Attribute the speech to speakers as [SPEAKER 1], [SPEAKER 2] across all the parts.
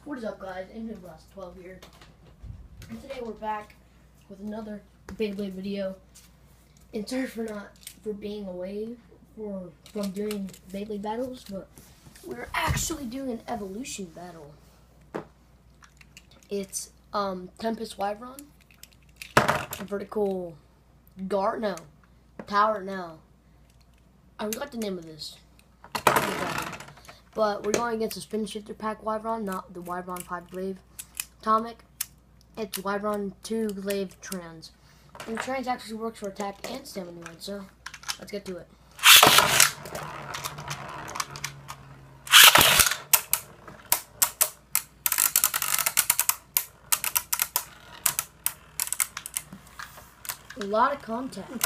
[SPEAKER 1] What is up, guys? Tempest12 here, and today we're back with another Beyblade video. And sorry for being away from doing Beyblade battles, but we're actually doing an evolution battle. It's Tempest Wyveron, vertical tower. I forgot the name of this. But we're going against a spin shifter pack Wyveron, not the Wyveron 5 Glaive Atomic. It's Wyveron 2 Glaive Trans. And the Trans actually works for attack and stamina mode, so let's get to it. A lot of content.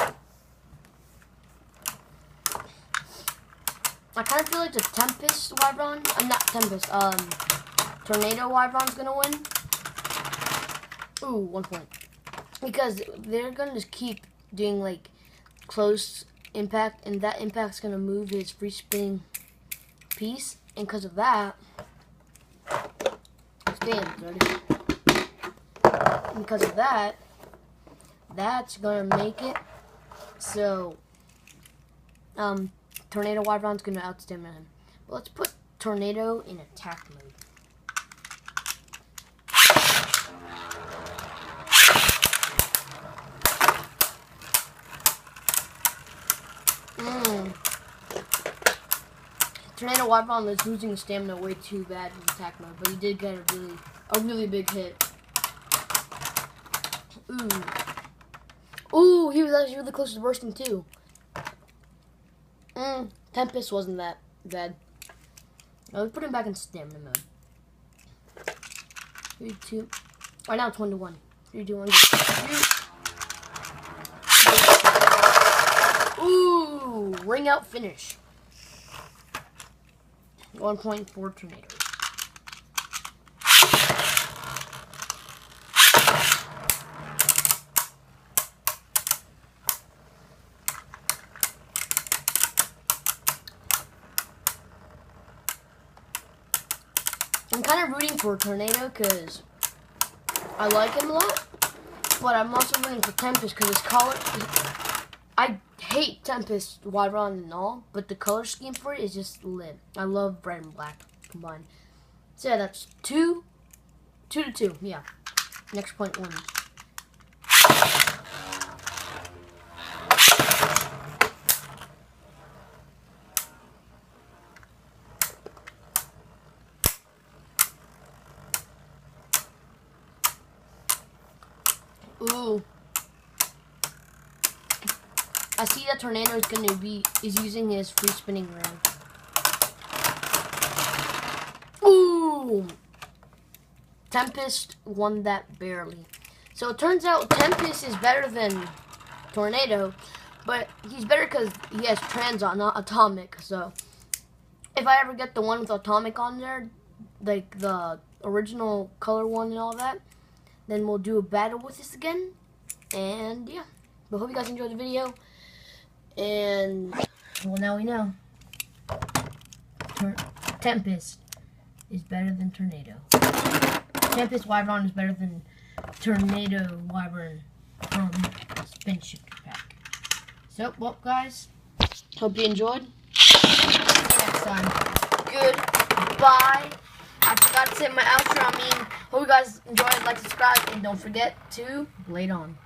[SPEAKER 1] I kind of feel like the Tempest Wyveron, not Tempest, Tornado Wyveron's gonna win. Ooh, 1 point. Because they're gonna just keep doing like close impact, and that impact's gonna move his free spinning piece, and because of that, that's gonna make it so Tornado Wyveron's gonna outstamina him. But let's put Tornado in attack mode. Tornado Wyveron is losing stamina way too bad in attack mode, but he did get a really big hit. Ooh, he was actually really close to bursting too. Tempest wasn't that bad. Now let's put him back in stamina mode. 3, 2. Right now it's 1-1. 3, 2, 1. Ooh, ring out finish. 1 point for Tornado. I'm kind of rooting for Tornado because I like him a lot, but I'm also rooting for Tempest because his color. I hate Tempest Wyveron and all, but the color scheme for it is just lit. I love red and black combined. So yeah, that's 2 to 2. Yeah, next point wins. Ooh. I see that Tornado is using his free spinning ring. Ooh. Tempest won that barely. So it turns out Tempest is better than Tornado, but he's better because he has trans on, not atomic. So if I ever get the one with atomic on there, like the original color one and all that, then we'll do a battle with this again. And yeah, but hope you guys enjoyed the video. And well, now we know Tempest is better than Tornado. Tempest Wyveron is better than Tornado Wyveron from Spin Shifter Pack. So, well, guys, hope you enjoyed. See you next time. Goodbye. I forgot to say my outro. Hope you guys enjoyed, like, subscribe, and don't forget to blade on.